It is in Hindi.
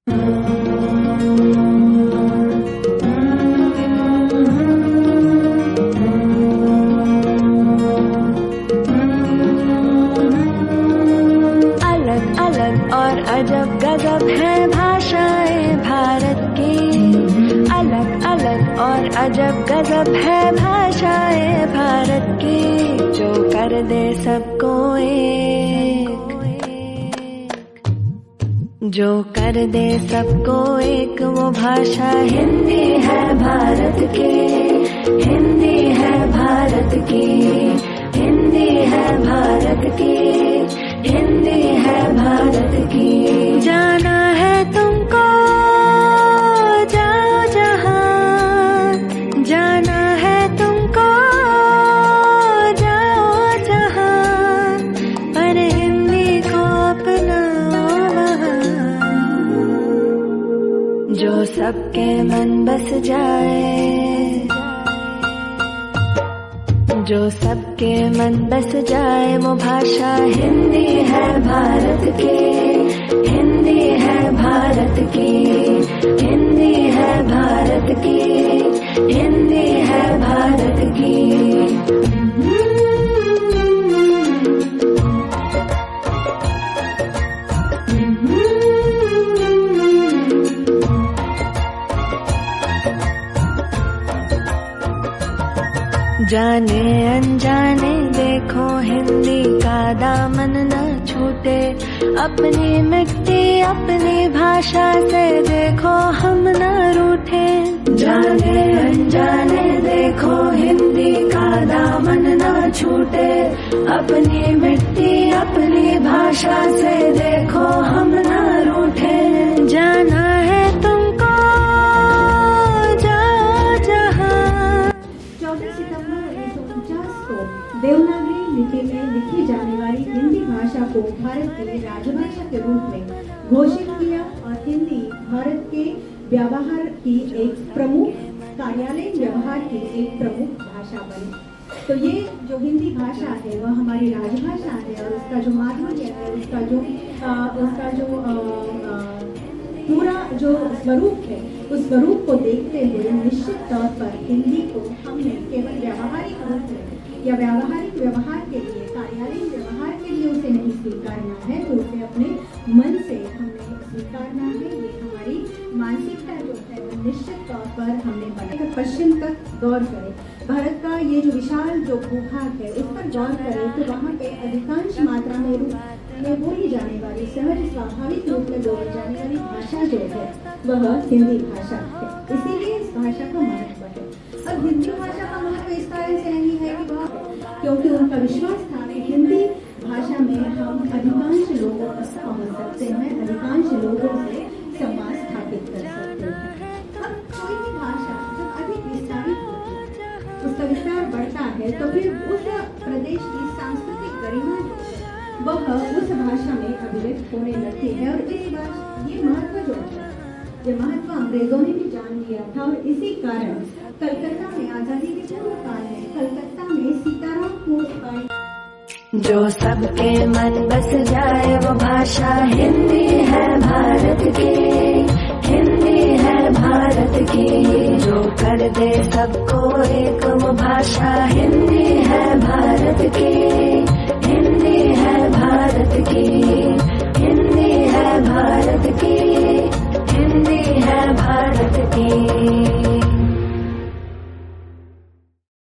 अलग अलग और अजब गजब है भाषाएं भारत की, अलग अलग और अजब गजब है भाषाएं भारत की, जो कर दे सबको एक, जो कर दे सबको एक, वो भाषा हिंदी है भारत की, हिंदी है भारत की, हिंदी है भारत की, हिंदी है भारत की। जाना है तुमको जाओ जहां, जाना है तुमको जाओ जहां, पर हिंदी को अपनाओ वहां, जो सबके मन बस जाए, जो सबके मन बस जाए, वो भाषा हिंदी है भारत की, हिंदी है भारत की, हिंदी है भारत की, हिंदी है भारत की। जाने अनजाने देखो हिंदी का दामन न छूटे, अपनी मिट्टी अपनी भाषा से देखो हम न रूठे। जाने अनजाने देखो हिंदी का दामन न छूटे, अपनी मिट्टी अपनी भाषा से देखो हम न रूठे। जाना है तुमको जाओ जहां। 14 सितंबर 1949 को देवनागरी लिपि में लिखी जाने वाली हिंदी भाषा को भारत की राजभाषा के रूप में घोषित किया और हिंदी भारत के व्यवहार की एक प्रमुख कार्यालयीन व्यवहार की एक प्रमुख भाषा बनी। तो ये जो हिंदी भाषा है वह हमारी राजभाषा है और उसका जो माधुर्य है, उसका जो पूरा जो स्वरूप है, उस स्वरूप को देखते हुए निश्चित तौर पर हिंदी को हमने केवल व्यावहारिक रूप में या व्यावहारिक व्यवहार के लिए, कार्यालयीन व्यवहार के लिए उसे नहीं स्वीकारना है, तो उसे अपने मन से हमें स्वीकारना है। ये हमारी मानसिकता जो है वो निश्चित तौर पर हमने बनाकर पश्चिम तक गौर करें, भारत का ये जो विशाल जो भूभाग है उस पर गौर करें तो वहाँ पे अधिकांश मात्रा में बोली जाने वाली सहज स्वाभाविक रूप में बोली जाने वाली भाषा जो है वह हिंदी भाषा है। इसीलिए इस भाषा का महत्व है। अब हिंदी भाषा का महत्व इस कारण से नहीं है कि वह, क्योंकि उनका विश्वास था कि हिंदी भाषा में हम अधिकांश लोगों तक पहुँच सकते हैं, अधिकांश लोगों से संवाद स्थापित कर सकते हैं। अब कोई भी भाषा जब अधिक विस्तारित होती है, उसका विस्तार बढ़ता है, तो फिर उस प्रदेश की सांस्कृतिक गरिमा जो है वह उस भाषा में अभिव्यक्त होने लगती है। और इस बात ये महत्व जो है, ये महत्व अंग्रेजों ने भी जान लिया था और इसी कारण कलकत्ता में आजादी के पूर्व काल में कलकत्ता में सीताराम पोस्ट, जो सबके मन बस जाए, वो भाषा हिंदी है भारत की, हिंदी है भारत की, जो कर दे सबको एक, वो भाषा हिंदी है भारत की, हिंदी है भारत की, हिंदी है भारत की।